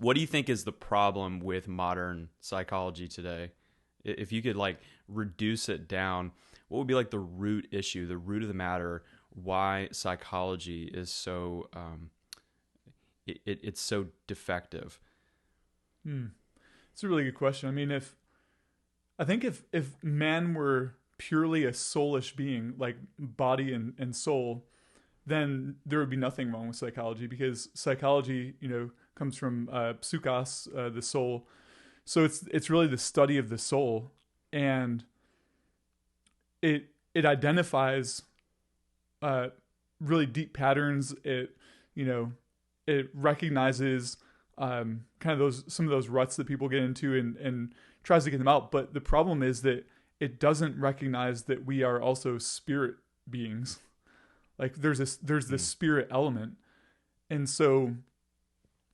What do you think is the problem with modern psychology today? If you could like reduce it down, what would be like the root issue, the root of the matter, why psychology is so it's so defective? It's a really good question. I mean, if man were purely a soulish being, like body and soul, then there would be nothing wrong with psychology, because psychology, comes from psychos, the soul. So it's really the study of the soul, and it identifies really deep patterns. It recognizes kind of some of those ruts that people get into, and tries to get them out. But the problem is that it doesn't recognize that we are also spirit beings. Like there's this spirit element, and so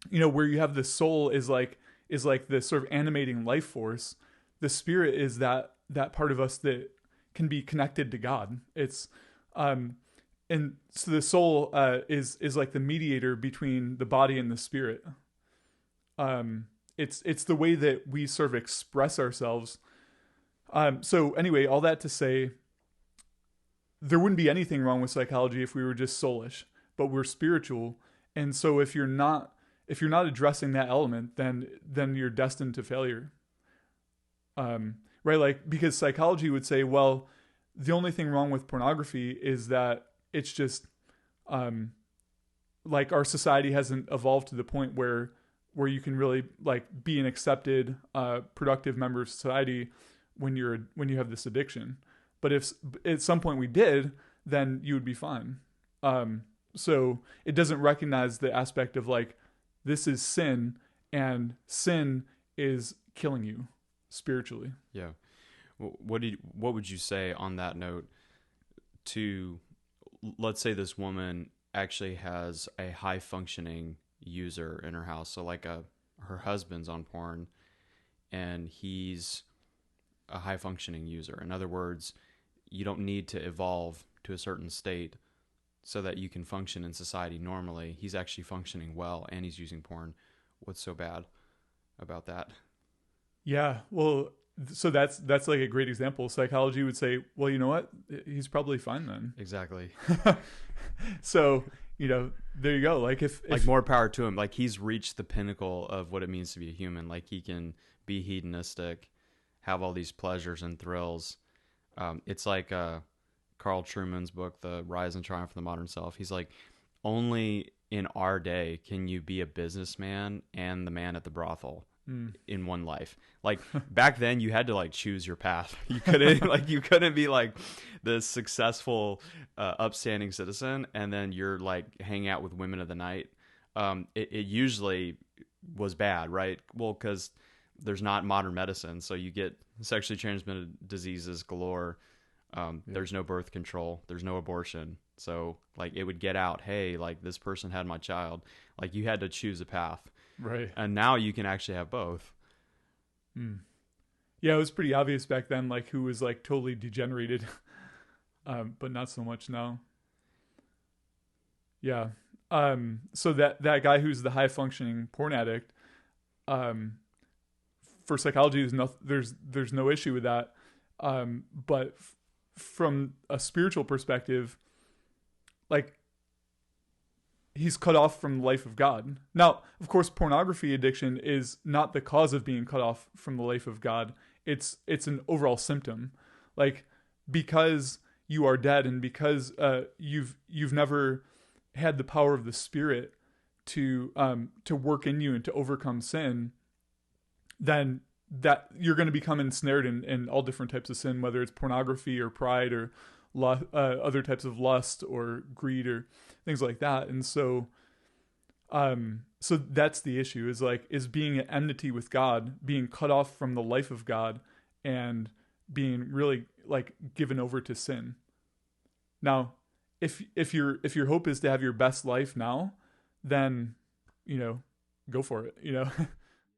where you have the soul is like the sort of animating life force. The spirit is that part of us that can be connected to God. It's and so the soul is like the mediator between the body and the spirit. It's the way that we sort of express ourselves. So anyway, all that to say, there wouldn't be anything wrong with psychology if we were just soulish, but we're spiritual. And so if you're not addressing that element, then you're destined to failure. Right? Like, because psychology would say, well, the only thing wrong with pornography is that it's just like our society hasn't evolved to the point where you can really like be an accepted productive member of society when you have this addiction. But if at some point we did, then you would be fine. So it doesn't recognize the aspect of like, this is sin, and sin is killing you spiritually. Yeah. What would you say on that note to, let's say this woman actually has a high functioning user in her house. So like her husband's on porn and he's a high functioning user. In other words, you don't need to evolve to a certain state so that you can function in society normally. He's actually functioning well and he's using porn. What's so bad about that? Yeah, well, so that's like a great example. Psychology would say, well, you know what? He's probably fine then. Exactly. So, there you go. Like if more power to him. Like he's reached the pinnacle of what it means to be a human. Like he can be hedonistic, have all these pleasures and thrills. It's like Carl Truman's book, The Rise and Triumph of the Modern Self. He's like, only in our day can you be a businessman and the man at the brothel in one life. Like back then you had to like choose your path. You couldn't be like the successful upstanding citizen and then you're like hanging out with women of the night. It usually was bad, right? Well, because there's not modern medicine, so you get sexually transmitted diseases galore. There's no birth control, there's no abortion, so like it would get out, hey, like this person had my child. Like you had to choose a path, right? And now you can actually have both. Yeah, it was pretty obvious back then, like who was like totally degenerated, but not so much now. Yeah. So that guy who's the high functioning porn addict, for psychology, there's no issue with that. But from a spiritual perspective, like he's cut off from the life of God. Now, of course, pornography addiction is not the cause of being cut off from the life of God. It's an overall symptom. Like because you are dead and because you've never had the power of the Spirit to work in you and to overcome sin, then that you're going to become ensnared in all different types of sin, whether it's pornography or pride or other types of lust or greed or things like that. And so that's the issue, is being at enmity with God, being cut off from the life of God, and being really like given over to sin. Now, if your hope is to have your best life now, then go for it.